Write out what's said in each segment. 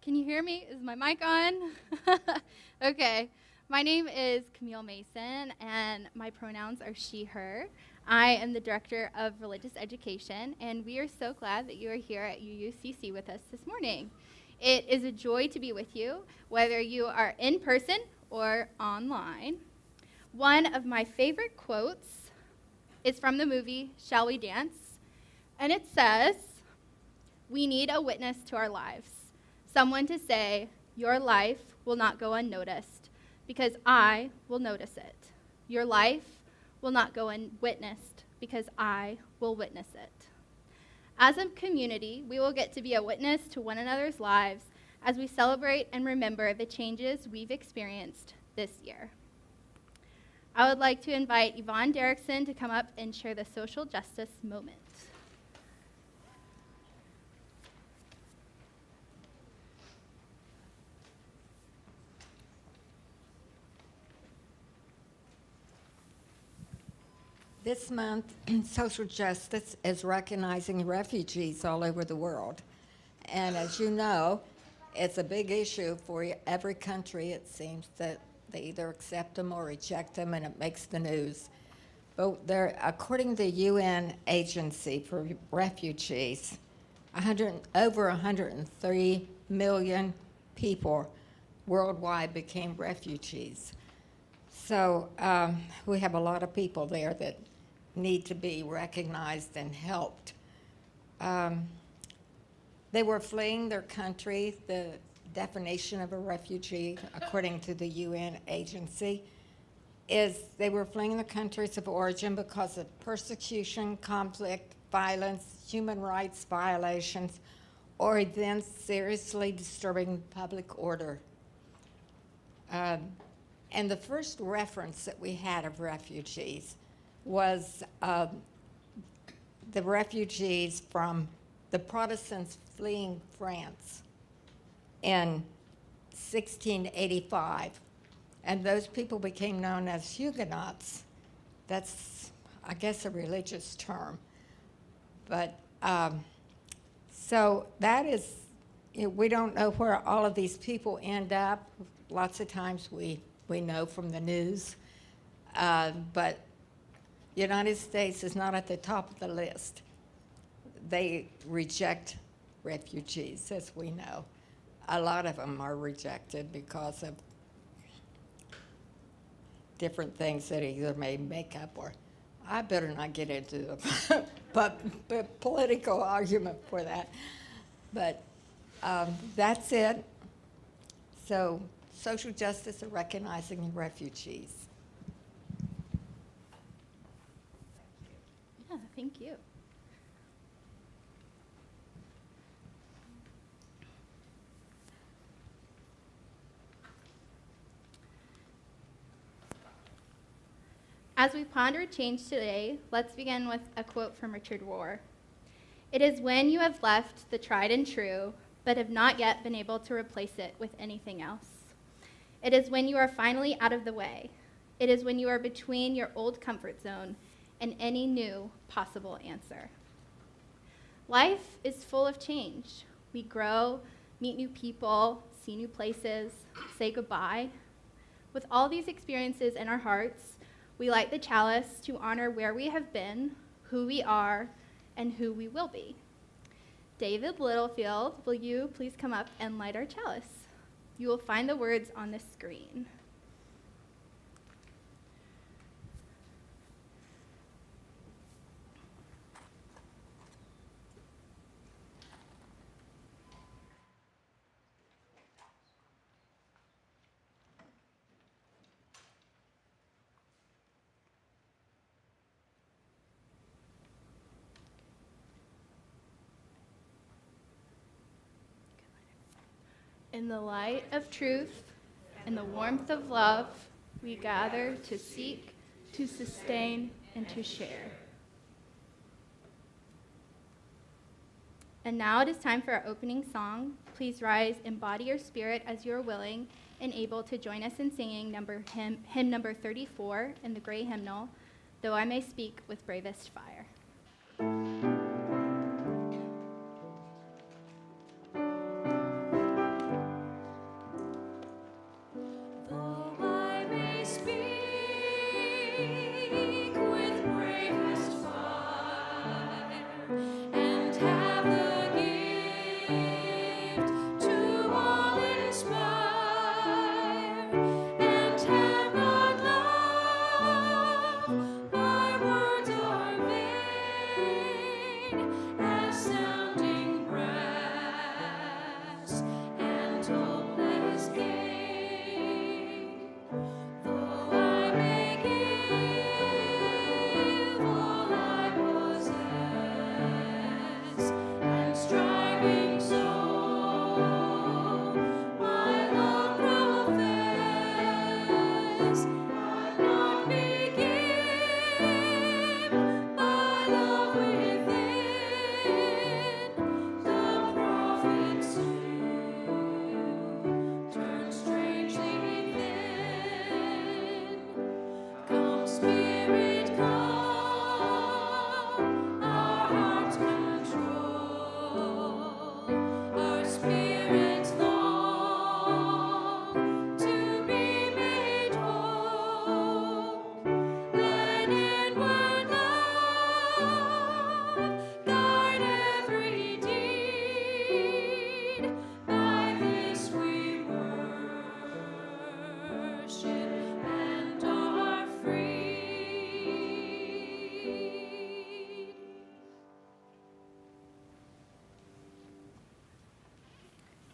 Can you hear me? Is my mic on? Okay. My name is Camille Mason, and my pronouns are she, her. I am the Director of Religious Education, and we are so glad that you are here at UUCC with us this morning. It is a joy to be with you, whether you are in person or online. One of my favorite quotes is from the movie Shall We Dance? And it says, "We need a witness to our lives. Someone to say, your life will not go unnoticed because I will notice it. Your life will not go unwitnessed because I will witness it." As a community, we will get to be a witness to one another's lives as we celebrate and remember the changes we've experienced this year. I would like to invite Yvonne Derrickson to come up and share the social justice moment. This month, social justice is recognizing refugees all over the world. And as you know, it's a big issue for every country. It seems that they either accept them or reject them, and it makes the news. But according to the UN Agency for Refugees, over 103 million people worldwide became refugees. So we have a lot of people there that need to be recognized and helped. They were fleeing their country. The definition of a refugee, according to the UN agency, is they were fleeing the countries of origin because of persecution, conflict, violence, human rights violations, or events seriously disturbing public order. And the first reference that we had of refugees was the refugees from the Protestants fleeing France in 1685. And those people became known as Huguenots. That's, I guess, a religious term. But so that is, we don't know where all of these people end up. Lots of times we know from the news, but the United States is not at the top of the list. They reject refugees, as we know. A lot of them are rejected because of different things that either may make up or, I better not get into but political argument for that. But that's it. So social justice and recognizing refugees. Yeah, thank you. As we ponder change today, let's begin with a quote from Richard Rohr. "It is when you have left the tried and true, but have not yet been able to replace it with anything else. It is when you are finally out of the way. It is when you are between your old comfort zone and any new possible answer." Life is full of change. We grow, meet new people, see new places, say goodbye. With all these experiences in our hearts, we light the chalice to honor where we have been, who we are, and who we will be. David Littlefield, will you please come up and light our chalice? You will find the words on the screen. In the light of truth and the warmth of love, we gather to seek, to sustain, and to share. And now it is time for our opening song. Please rise, embody your spirit as you are willing and able to join us in singing hymn number 34 in the gray hymnal, "Though I May Speak with Bravest Fire."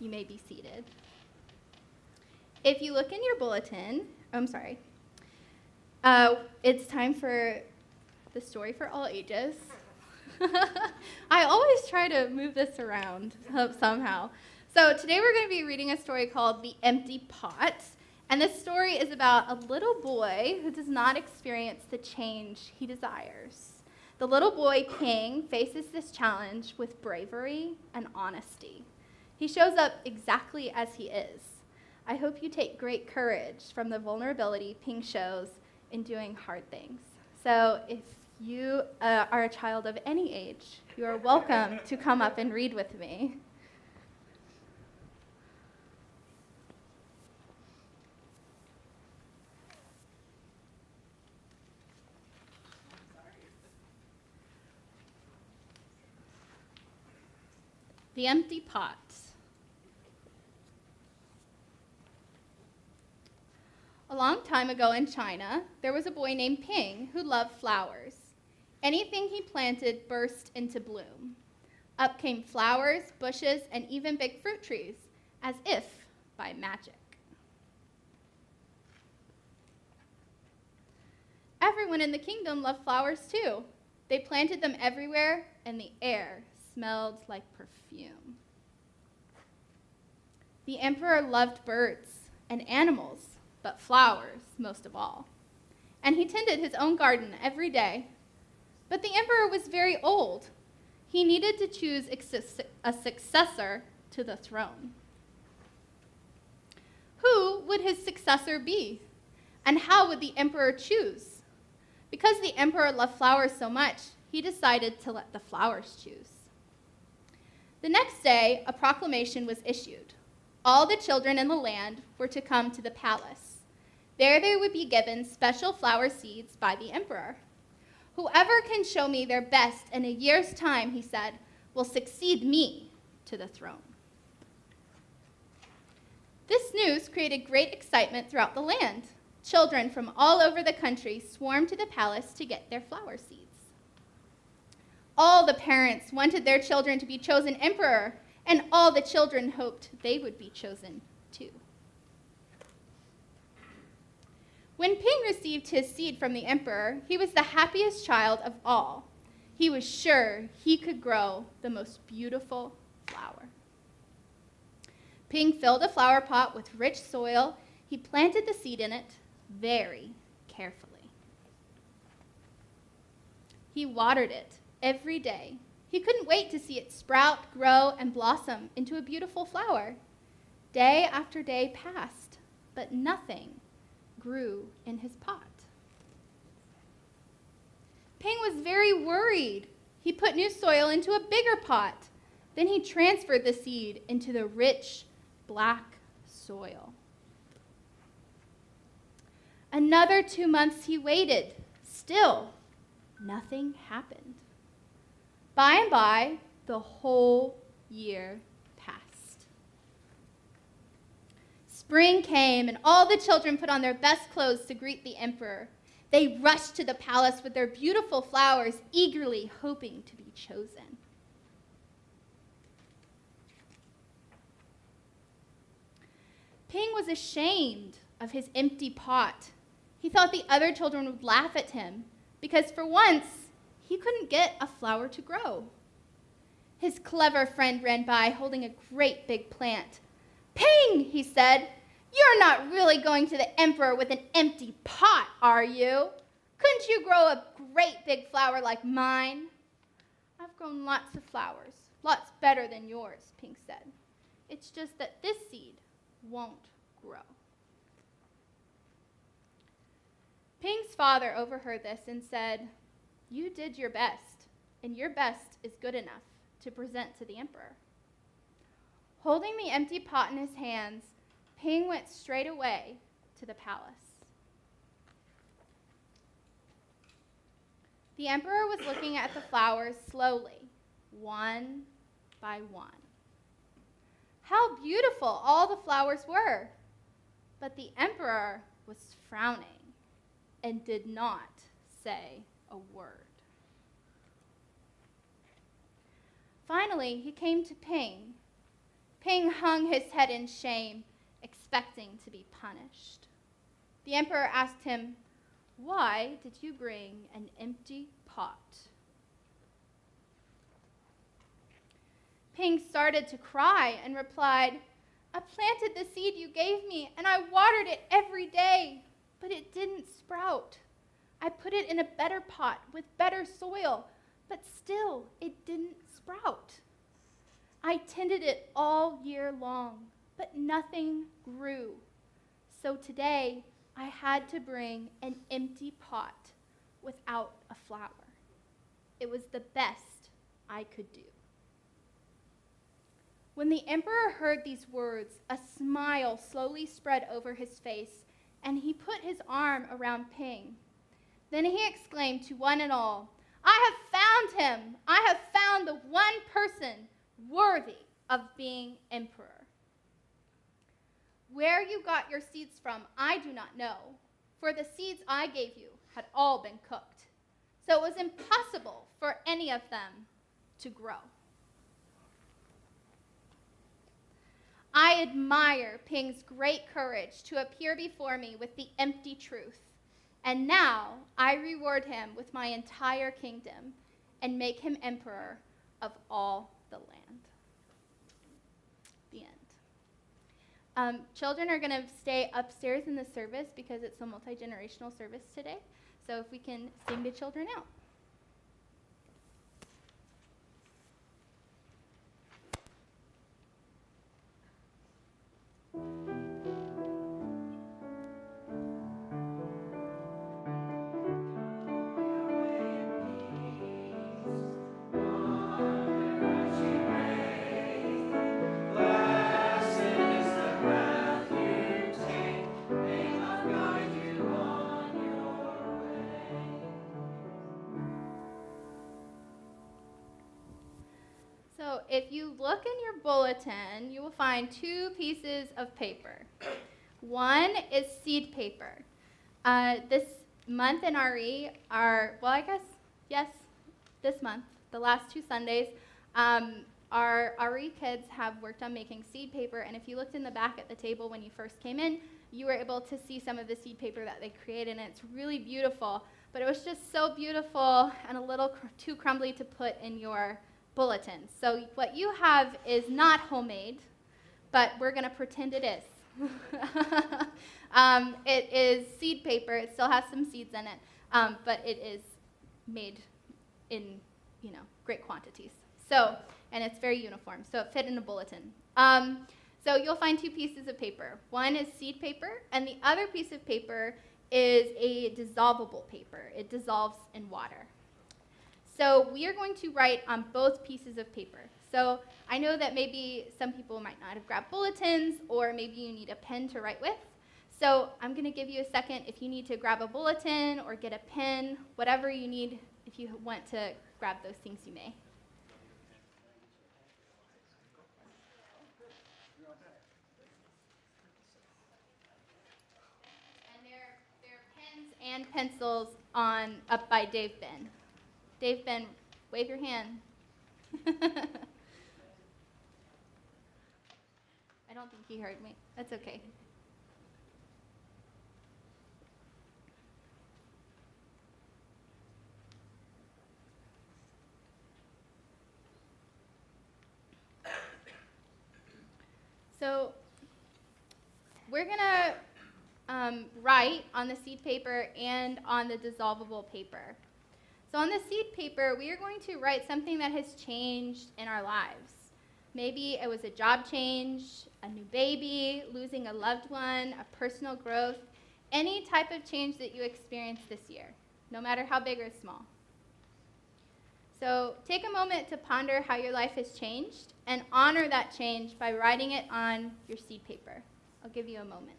You may be seated. If you look in your bulletin, it's time for the story for all ages. I always try to move this around somehow. So today we're going to be reading a story called The Empty Pot. And this story is about a little boy who does not experience the change he desires. The little boy, King, faces this challenge with bravery and honesty. He shows up exactly as he is. I hope you take great courage from the vulnerability Ping shows in doing hard things. So if you are a child of any age, you are welcome to come up and read with me. The Empty Pot. A long time ago in China, there was a boy named Ping who loved flowers. Anything he planted burst into bloom. Up came flowers, bushes, and even big fruit trees, as if by magic. Everyone in the kingdom loved flowers too. They planted them everywhere, and the air smelled like perfume. The emperor loved birds and animals, but flowers most of all. And he tended his own garden every day. But the emperor was very old. He needed to choose a successor to the throne. Who would his successor be? And how would the emperor choose? Because the emperor loved flowers so much, he decided to let the flowers choose. The next day, a proclamation was issued. All the children in the land were to come to the palace. There they would be given special flower seeds by the emperor. Whoever can show me their best in a year's time, he said, will succeed me to the throne. This news created great excitement throughout the land. Children from all over the country swarmed to the palace to get their flower seeds. All the parents wanted their children to be chosen emperor, and all the children hoped they would be chosen too. When Ping received his seed from the emperor, he was the happiest child of all. He was sure he could grow the most beautiful flower. Ping filled a flower pot with rich soil. He planted the seed in it very carefully. He watered it every day. He couldn't wait to see it sprout, grow, and blossom into a beautiful flower. Day after day passed, but nothing grew in his pot. Ping was very worried. He put new soil into a bigger pot. Then he transferred the seed into the rich, black soil. Another 2 months he waited. Still, nothing happened. By and by, the whole year passed. Spring came, and all the children put on their best clothes to greet the emperor. They rushed to the palace with their beautiful flowers, eagerly hoping to be chosen. Ping was ashamed of his empty pot. He thought the other children would laugh at him because for once, he couldn't get a flower to grow. His clever friend ran by holding a great big plant. "Ping," he said, "you're not really going to the emperor with an empty pot, are you? Couldn't you grow a great big flower like mine?" "I've grown lots of flowers, lots better than yours," Ping said. "It's just that this seed won't grow." Ping's father overheard this and said, "You did your best, and your best is good enough to present to the emperor." Holding the empty pot in his hands, Ping went straight away to the palace. The emperor was looking at the flowers slowly, one by one. How beautiful all the flowers were! But the emperor was frowning and did not say a word. Finally, he came to Ping. Ping hung his head in shame, expecting to be punished. The emperor asked him, "Why did you bring an empty pot?" Ping started to cry and replied, "I planted the seed you gave me, and I watered it every day, but it didn't sprout. I put it in a better pot with better soil, but still it didn't sprout. I tended it all year long, but nothing grew. So today I had to bring an empty pot without a flower. It was the best I could do." When the emperor heard these words, a smile slowly spread over his face, and he put his arm around Ping. Then he exclaimed to one and all, "I have found him! I have found the one person worthy of being emperor. Where you got your seeds from, I do not know, for the seeds I gave you had all been cooked, so it was impossible for any of them to grow." I admire Ping's great courage to appear before me with the empty truth, and now I reward him with my entire kingdom and make him emperor of all the land. The end. Children are going to stay upstairs in the service because it's a multi-generational service today. So if we can sing the children out. So if you look in your bulletin, you will find two pieces of paper. One is seed paper. This month in RE this month, the last 2 Sundays, our RE kids have worked on making seed paper, and if you looked in the back at the table when you first came in, you were able to see some of the seed paper that they created, and it's really beautiful, but it was just so beautiful and a little too crumbly to put in your bulletin. So what you have is not homemade, but we're going to pretend it is. It is seed paper. It still has some seeds in it, but it is made in, great quantities. So, and it's very uniform, so it fit in a bulletin. So you'll find two pieces of paper. One is seed paper, and the other piece of paper is a dissolvable paper. It dissolves in water. So we are going to write on both pieces of paper. So I know that maybe some people might not have grabbed bulletins, or maybe you need a pen to write with. So I'm going to give you a second if you need to grab a bulletin or get a pen, whatever you need. If you want to grab those things, you may. And there are pens and pencils up by Dave Ben. Dave Ben, wave your hand. I don't think he heard me. That's okay. So we're going to write on the seed paper and on the dissolvable paper. So on the seed paper, we are going to write something that has changed in our lives. Maybe it was a job change, a new baby, losing a loved one, a personal growth, any type of change that you experienced this year, no matter how big or small. So take a moment to ponder how your life has changed and honor that change by writing it on your seed paper. I'll give you a moment.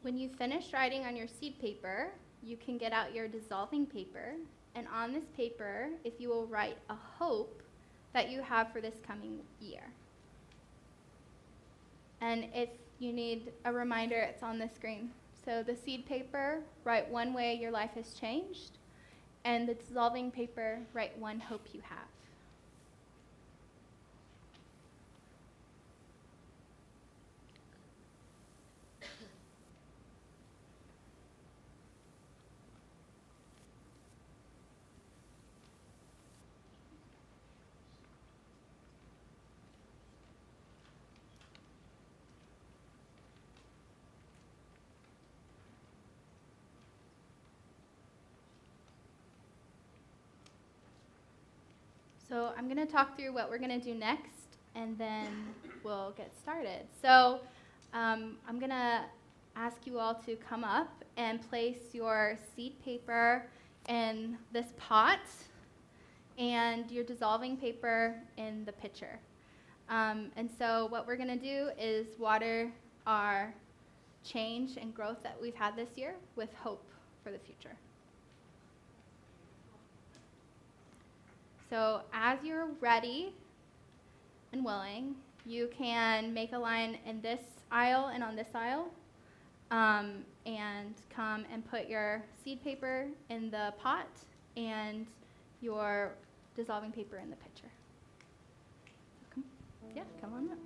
When you finish writing on your seed paper, you can get out your dissolving paper, and on this paper, if you will write a hope that you have for this coming year. And if you need a reminder, it's on the screen. So the seed paper, write one way your life has changed, and the dissolving paper, write one hope you have. So I'm going to talk through what we're going to do next, and then we'll get started. So I'm going to ask you all to come up and place your seed paper in this pot and your dissolving paper in the pitcher. And so what we're going to do is water our change and growth that we've had this year with hope for the future. So as you're ready and willing, you can make a line in this aisle and on this aisle, and come and put your seed paper in the pot and your dissolving paper in the pitcher. Come on up.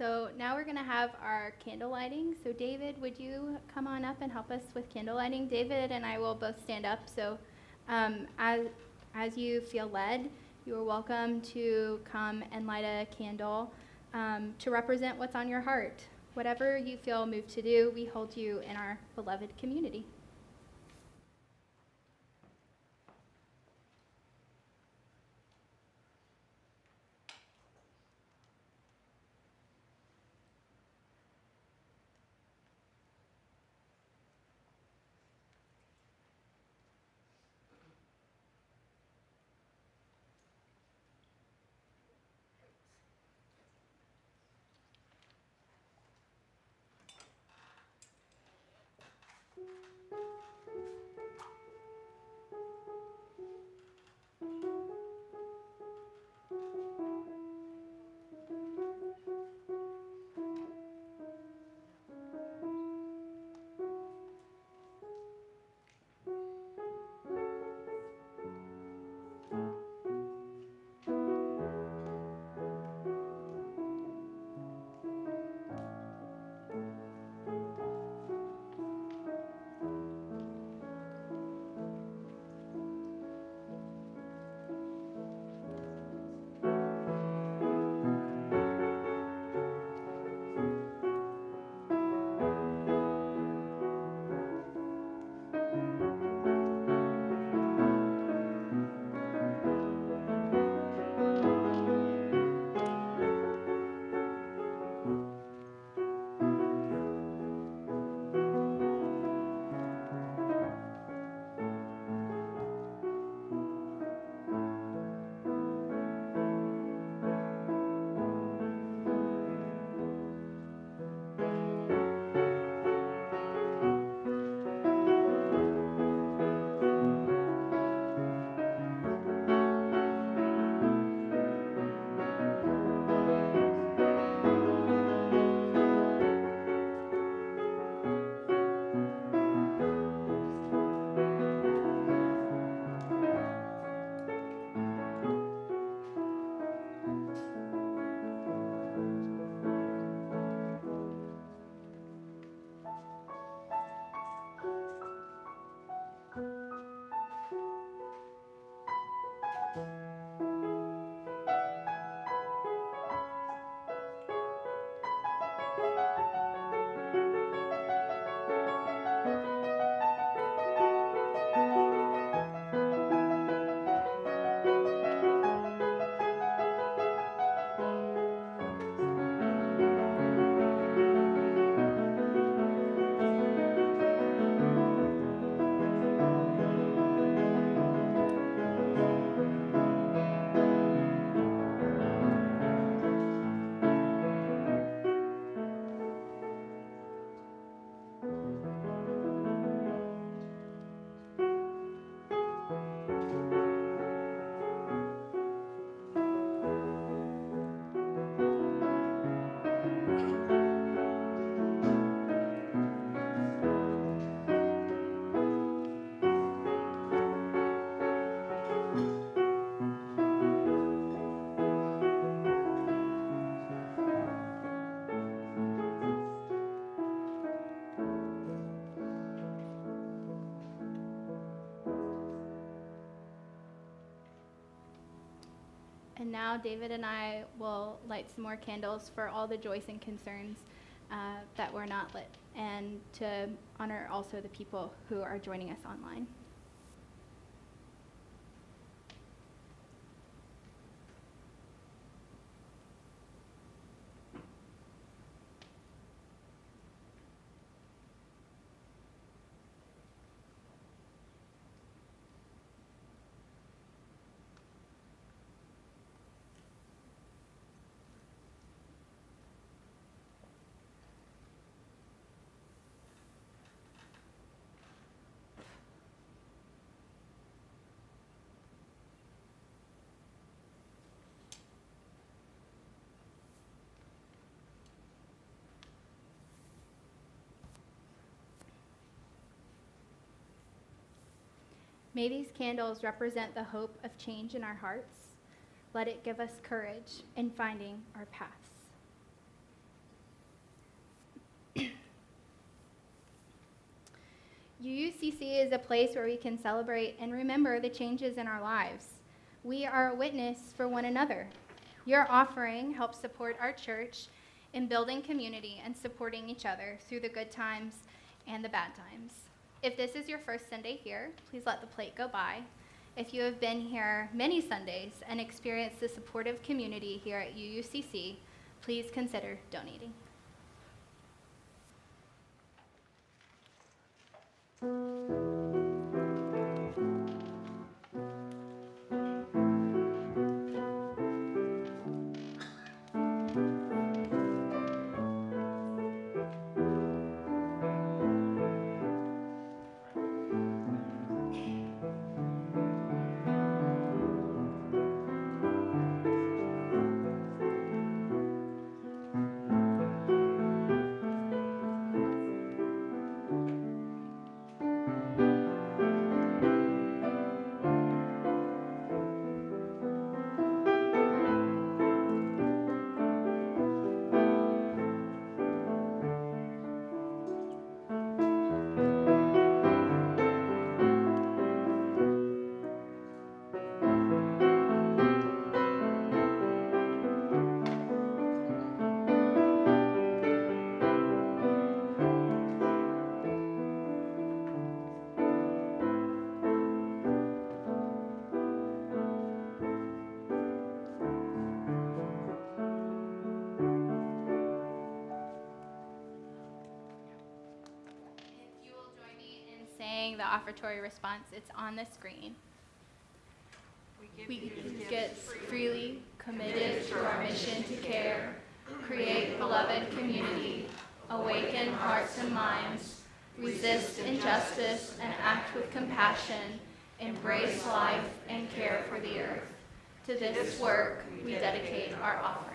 So now we're going to have our candle lighting. So David, would you come on up and help us with candle lighting? David and I will both stand up. So as you feel led, you are welcome to come and light a candle to represent what's on your heart. Whatever you feel moved to do, we hold you in our beloved community. And now David and I will light some more candles for all the joys and concerns that were not lit, and to honor also the people who are joining us online. May these candles represent the hope of change in our hearts. Let it give us courage in finding our paths. UUCC is a place where we can celebrate and remember the changes in our lives. We are a witness for one another. Your offering helps support our church in building community and supporting each other through the good times and the bad times. If this is your first Sunday here, please let the plate go by. If you have been here many Sundays and experienced the supportive community here at UUCC, please consider donating. The offertory response, it's on the screen. We give gifts freely, committed to our mission to care, create beloved community, awaken hearts and minds, resist injustice and act with compassion, embrace life and care for the earth. To this work, we dedicate our offerings.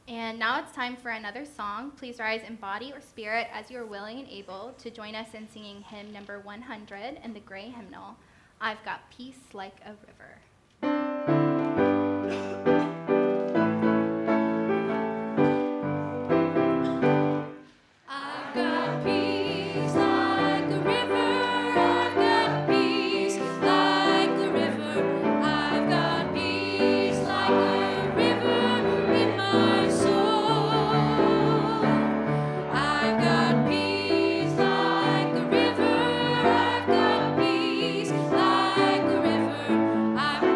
And now it's time for another song. Please rise in body or spirit as you are willing and able to join us in singing hymn number 100 in the gray hymnal, I've Got Peace Like a River. I've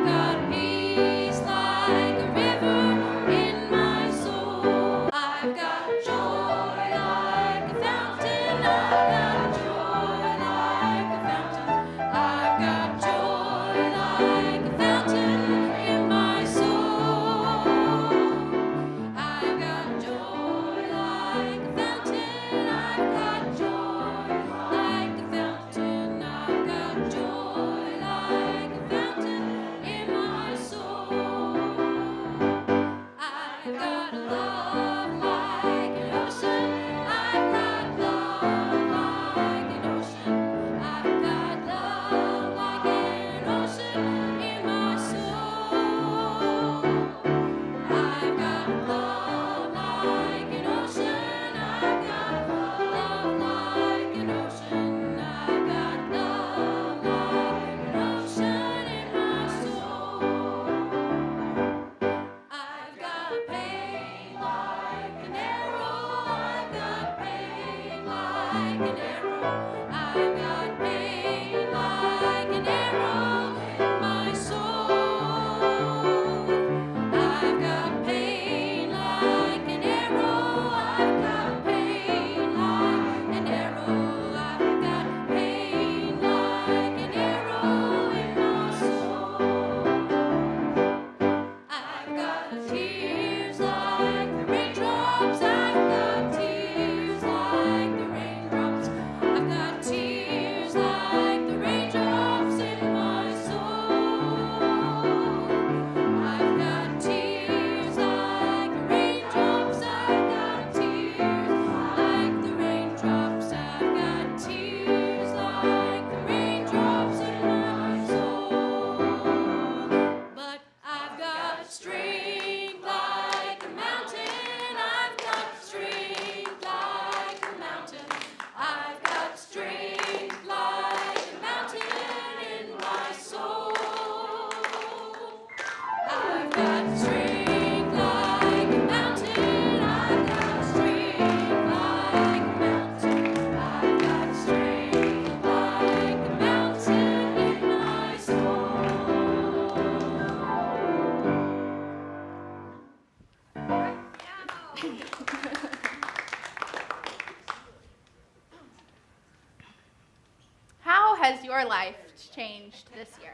has your life changed this year?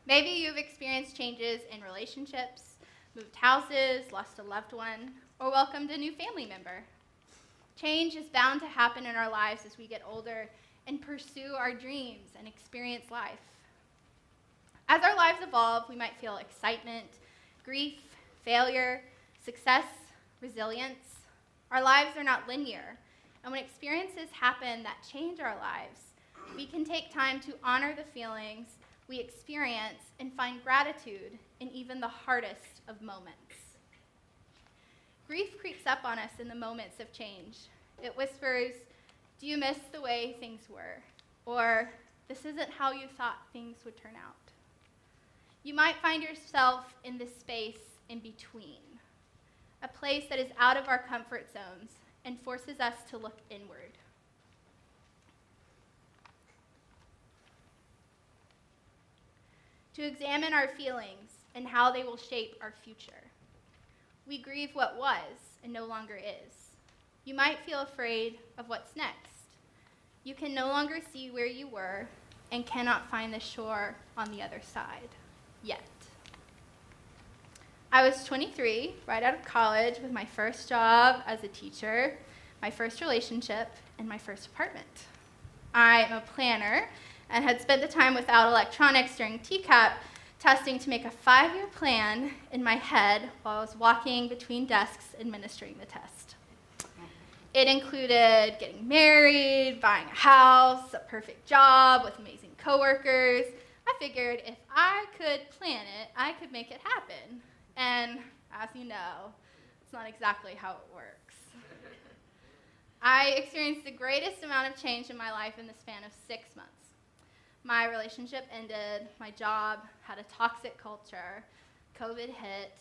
Maybe you've experienced changes in relationships, moved houses, lost a loved one, or welcomed a new family member. Change is bound to happen in our lives as we get older and pursue our dreams and experience life. As our lives evolve, we might feel excitement, grief, failure, success, resilience. Our lives are not linear, and when experiences happen that change our lives, we can take time to honor the feelings we experience and find gratitude in even the hardest of moments. Grief creeps up on us in the moments of change. It whispers, "Do you miss the way things were?" Or, "This isn't how you thought things would turn out." You might find yourself in this space in between, a place that is out of our comfort zones and forces us to look inward. To examine our feelings and how they will shape our future. We grieve what was and no longer is. You might feel afraid of what's next. You can no longer see where you were and cannot find the shore on the other side, yet. I was 23, right out of college, with my first job as a teacher, my first relationship, and my first apartment. I am a planner and had spent the time without electronics during TCAP testing to make a 5-year plan in my head while I was walking between desks administering the test. It included getting married, buying a house, a perfect job with amazing coworkers. I figured if I could plan it, I could make it happen. And as you know, it's not exactly how it works. I experienced the greatest amount of change in my life in the span of 6 months. My relationship ended, my job had a toxic culture, COVID hit,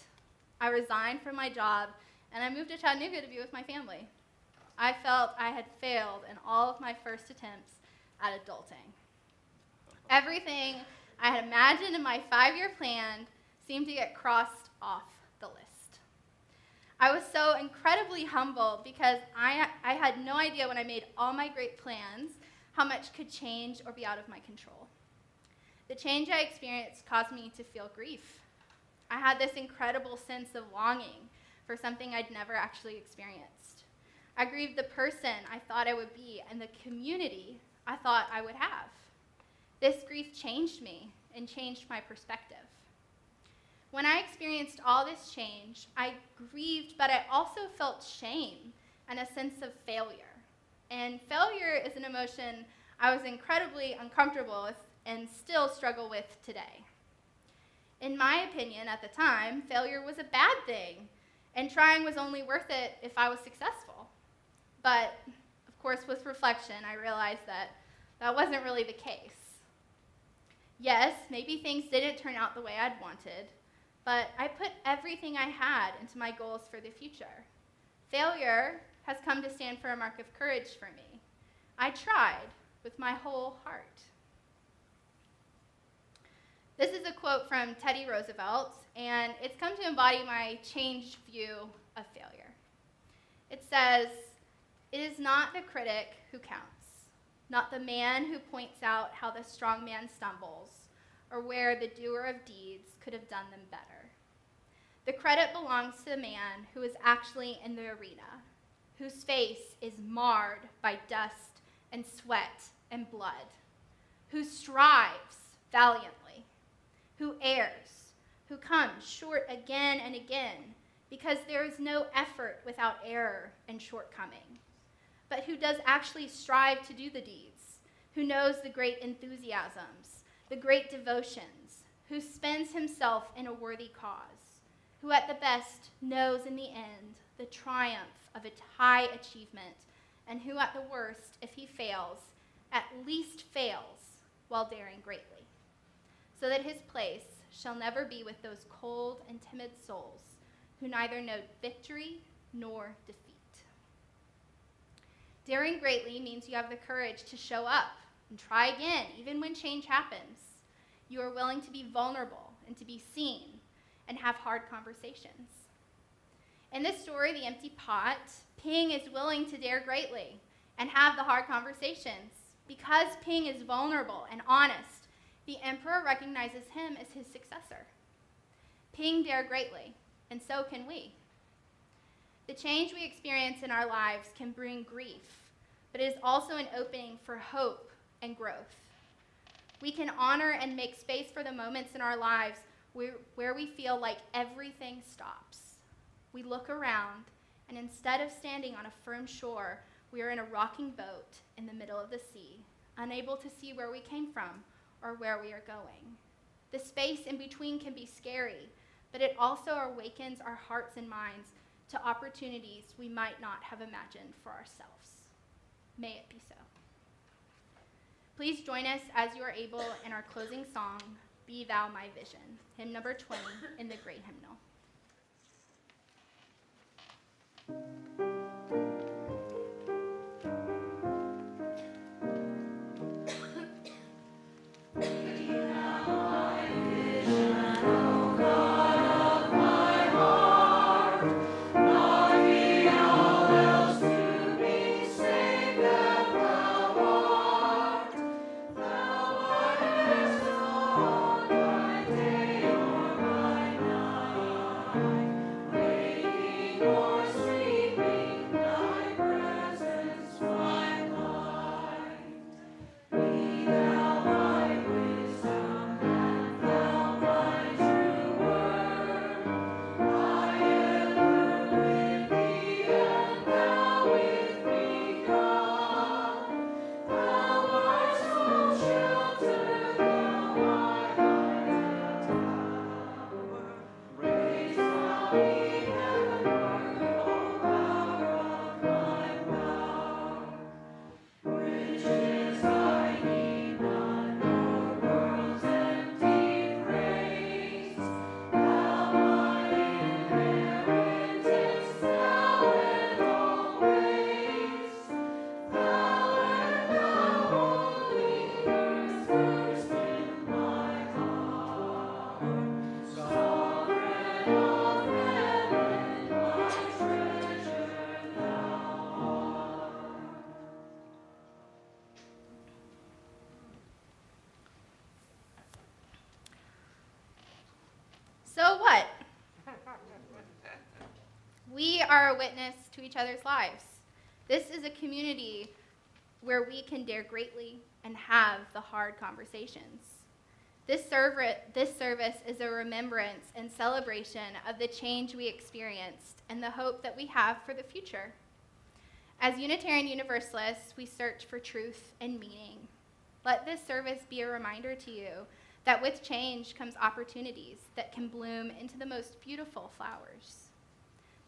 I resigned from my job, and I moved to Chattanooga to be with my family. I felt I had failed in all of my first attempts at adulting. Everything I had imagined in my 5-year plan seemed to get crossed off the list. I was so incredibly humbled because I had no idea when I made all my great plans how much could change or be out of my control. The change I experienced caused me to feel grief. I had this incredible sense of longing for something I'd never actually experienced. I grieved the person I thought I would be and the community I thought I would have. This grief changed me and changed my perspective. When I experienced all this change, I grieved, but I also felt shame and a sense of failure. And failure is an emotion I was incredibly uncomfortable with and still struggle with today. In my opinion, at the time, failure was a bad thing, and trying was only worth it if I was successful. But, of course, with reflection, I realized that that wasn't really the case. Yes, maybe things didn't turn out the way I'd wanted, but I put everything I had into my goals for the future. Failure has come to stand for a mark of courage for me. I tried with my whole heart. This is a quote from Teddy Roosevelt, and it's come to embody my changed view of failure. It says, "It is not the critic who counts, not the man who points out how the strong man stumbles, or where the doer of deeds could have done them better. The credit belongs to the man who is actually in the arena, whose face is marred by dust and sweat and blood, who strives valiantly, who errs, who comes short again and again, because there is no effort without error and shortcoming, but who does actually strive to do the deeds, who knows the great enthusiasms, the great devotions, who spends himself in a worthy cause, who at the best knows in the end the triumph of a high achievement, and who at the worst, if he fails, at least fails while daring greatly, so that his place shall never be with those cold and timid souls who neither know victory nor defeat." Daring greatly means you have the courage to show up and try again, even when change happens. You are willing to be vulnerable and to be seen and have hard conversations. In this story, The Empty Pot, Ping is willing to dare greatly and have the hard conversations. Because Ping is vulnerable and honest, the emperor recognizes him as his successor. Ping dared greatly, and so can we. The change we experience in our lives can bring grief, but it is also an opening for hope and growth. We can honor and make space for the moments in our lives where we feel like everything stops. We look around, and instead of standing on a firm shore, we are in a rocking boat in the middle of the sea, unable to see where we came from or where we are going. The space in between can be scary, but it also awakens our hearts and minds to opportunities we might not have imagined for ourselves. May it be so. Please join us as you are able in our closing song, Be Thou My Vision, hymn number 20 in the Great Hymnal. So what? We are a witness to each other's lives. This is a community where we can dare greatly and have the hard conversations. This service is a remembrance and celebration of the change we experienced and the hope that we have for the future. As Unitarian Universalists, we search for truth and meaning. Let this service be a reminder to you that with change comes opportunities that can bloom into the most beautiful flowers.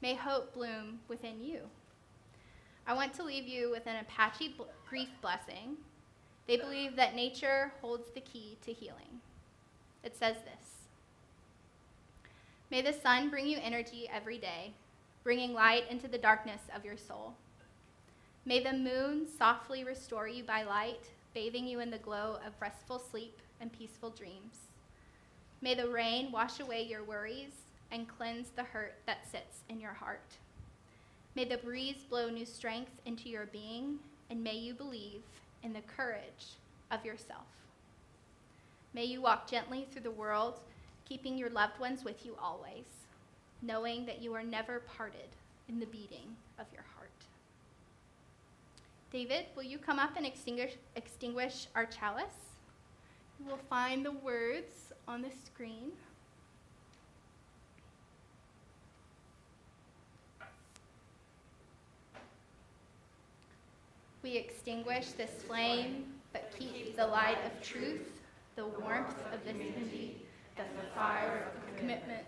May hope bloom within you. I want to leave you with an Apache grief blessing. They believe that nature holds the key to healing. It says this: May the sun bring you energy every day, bringing light into the darkness of your soul. May the moon softly restore you by light, bathing you in the glow of restful sleep and peaceful dreams. May the rain wash away your worries and cleanse the hurt that sits in your heart. May the breeze blow new strength into your being, and may you believe in the courage of yourself. May you walk gently through the world, keeping your loved ones with you always, knowing that you are never parted in the beating of your heart. David, will you come up and extinguish our chalice? You will find the words on the screen. We extinguish this flame, but keep the light of truth, the warmth of this unity, the fire of commitment.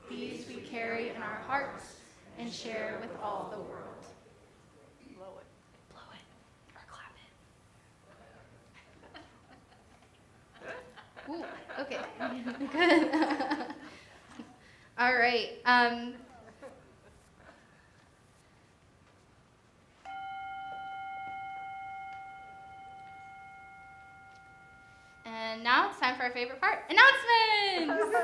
These we carry in our hearts and share with all the world. Blow it, or clap it. Ooh, okay, good. All right. And now it's time for our favorite part, announcements!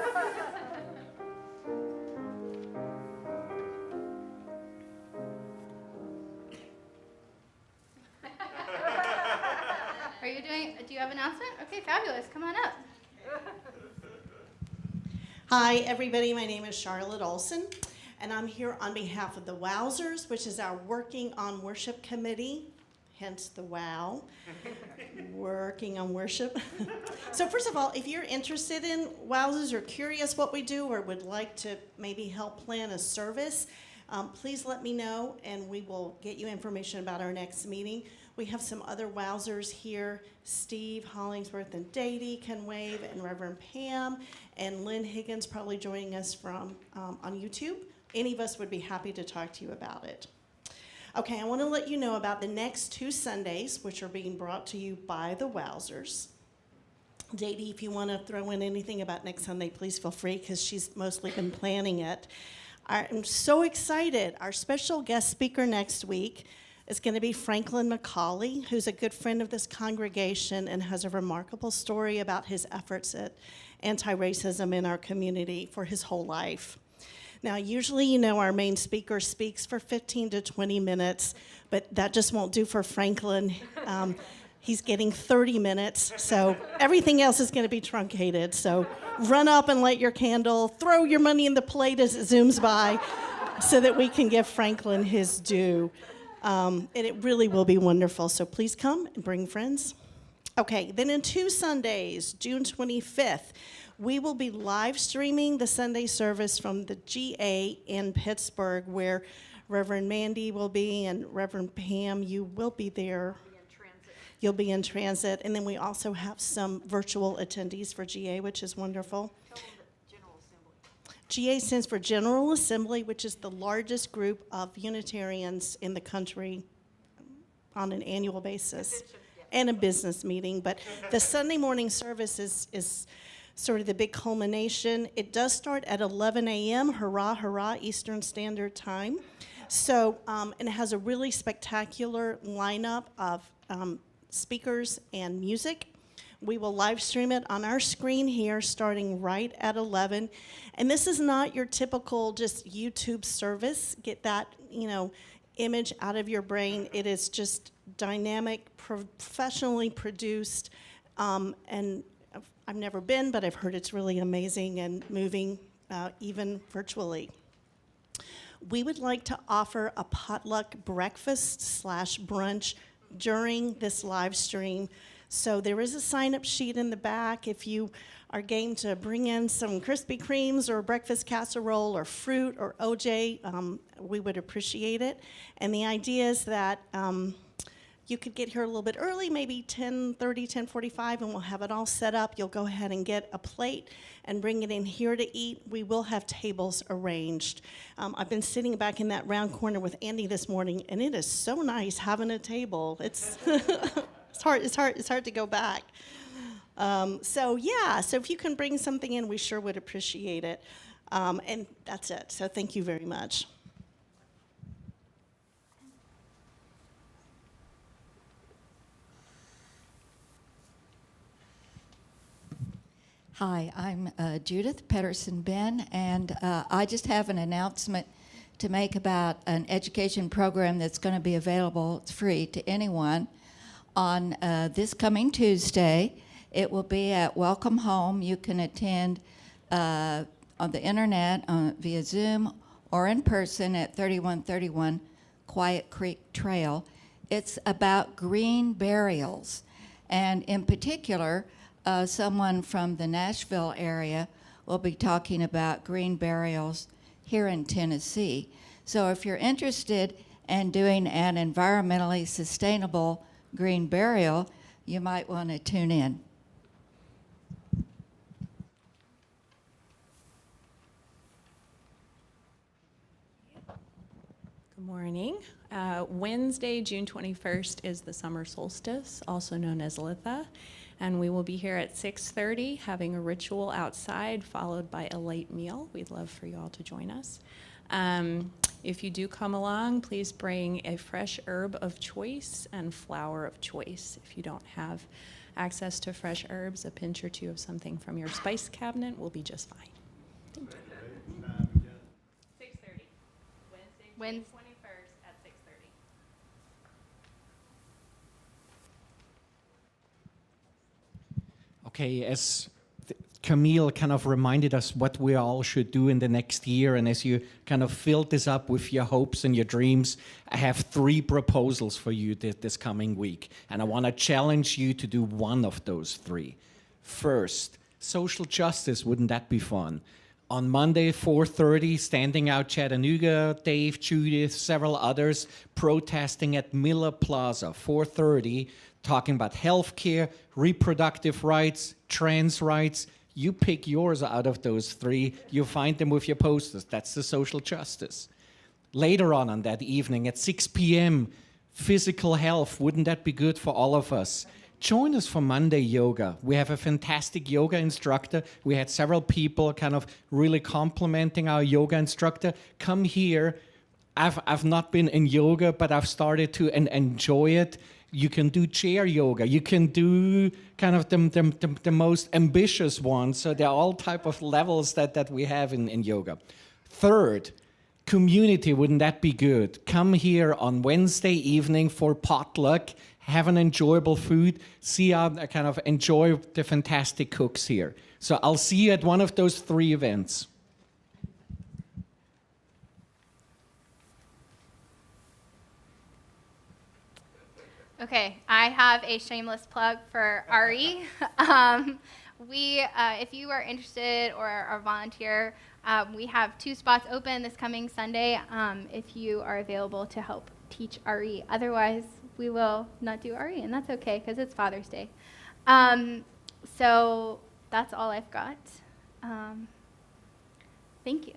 do you have an announcement? Okay, fabulous. Come on up. Hi, everybody. My name is Charlotte Olson, and I'm here on behalf of the Wowzers, which is our Working on Worship Committee, hence the WOW, Working on Worship. So first of all, if you're interested in Wowzers or curious what we do or would like to maybe help plan a service, please let me know, and we will get you information about our next meeting. We have some other Wowzers here. Steve Hollingsworth and Dady can wave, and Reverend Pam, and Lynn Higgins probably joining us from on YouTube. Any of us would be happy to talk to you about it. Okay, I want to let you know about the next 2 Sundays, which are being brought to you by the Wowzers. Dady, if you want to throw in anything about next Sunday, please feel free, because she's mostly been planning it. I'm so excited. Our special guest speaker next week is going to be Franklin McCauley, who's a good friend of this congregation and has a remarkable story about his efforts at anti-racism in our community for his whole life. Now, usually, you know, our main speaker speaks for 15 to 20 minutes, but that just won't do for Franklin. He's getting 30 minutes, so everything else is going to be truncated. So run up and light your candle, throw your money in the plate as it zooms by so that we can give Franklin his due. And it really will be wonderful, so please come and bring friends. Okay, then in 2 Sundays, June 25th, we will be live streaming the Sunday service from the GA in Pittsburgh, where Reverend Mandy will be, and Reverend Pam, you will be there. You'll be in transit, and then we also have some virtual attendees for GA, which is wonderful. GA stands for General Assembly, which is the largest group of Unitarians in the country on an annual basis, and a business meeting. But the Sunday morning service is sort of the big culmination. It does start at 11 a.m., hurrah, hurrah, Eastern Standard Time. So, and it has a really spectacular lineup of speakers and music. We will live stream it on our screen here starting right at 11. And this is not your typical just YouTube service. Get that, image out of your brain. It is just dynamic, professionally produced, and I've never been, but I've heard it's really amazing and moving, even virtually. We would like to offer a potluck breakfast/brunch during this live stream. So there is a sign-up sheet in the back. If you are game to bring in some Krispy Kremes or breakfast casserole or fruit or OJ, we would appreciate it. And the idea is that you could get here a little bit early, maybe 10:30, 10:45, and we'll have it all set up. You'll go ahead and get a plate and bring it in here to eat. We will have tables arranged. I've been sitting back in that round corner with Andy this morning, and it is so nice having a table. It's It's hard to go back. So if you can bring something in, we sure would appreciate it. And that's it. So thank you very much. Hi, I'm Judith Pedersen-Ben, and I just have an announcement to make about an education program that's going to be available. It's free to anyone. On this coming Tuesday, it will be at Welcome Home. You can attend on the internet via Zoom or in person at 3131 Quiet Creek Trail. It's about green burials, and in particular, someone from the Nashville area will be talking about green burials here in Tennessee. So if you're interested in doing an environmentally sustainable green burial, you might want to tune in. Good morning. Wednesday, June 21st is the summer solstice, also known as Litha, and we will be here at 6:30 having a ritual outside followed by a late meal. We'd love for you all to join us. If you do come along, please bring a fresh herb of choice and flower of choice. If you don't have access to fresh herbs, a pinch or two of something from your spice cabinet will be just fine. Thank you. 6:30. Wednesday, June 21st at 6:30. Okay, as Camille kind of reminded us what we all should do in the next year, and as you kind of filled this up with your hopes and your dreams, I have 3 proposals for you this coming week, and I want to challenge you to do one of those 3. First, social justice, wouldn't that be fun? On Monday, 4:30, standing out Chattanooga, Dave, Judith, several others protesting at Miller Plaza, 4:30, talking about healthcare, reproductive rights, trans rights. You pick yours out of those 3. You find them with your posters. That's the social justice. Later on that evening at 6 p.m., physical health. Wouldn't that be good for all of us? Join us for Monday yoga. We have a fantastic yoga instructor. We had several people kind of really complimenting our yoga instructor. Come here. I've not been in yoga, but I've started to enjoy it. You can do chair yoga. You can do kind of the most ambitious ones. So there are all type of levels that we have in yoga. Third, community. Wouldn't that be good? Come here on Wednesday evening for potluck. Have an enjoyable food. See how kind of enjoy the fantastic cooks here. So I'll see you at one of those 3 events. Okay, I have a shameless plug for RE. If you are interested or are a volunteer, we have 2 spots open this coming Sunday if you are available to help teach RE. Otherwise, we will not do RE, and that's okay because it's Father's Day. So that's all I've got. Thank you.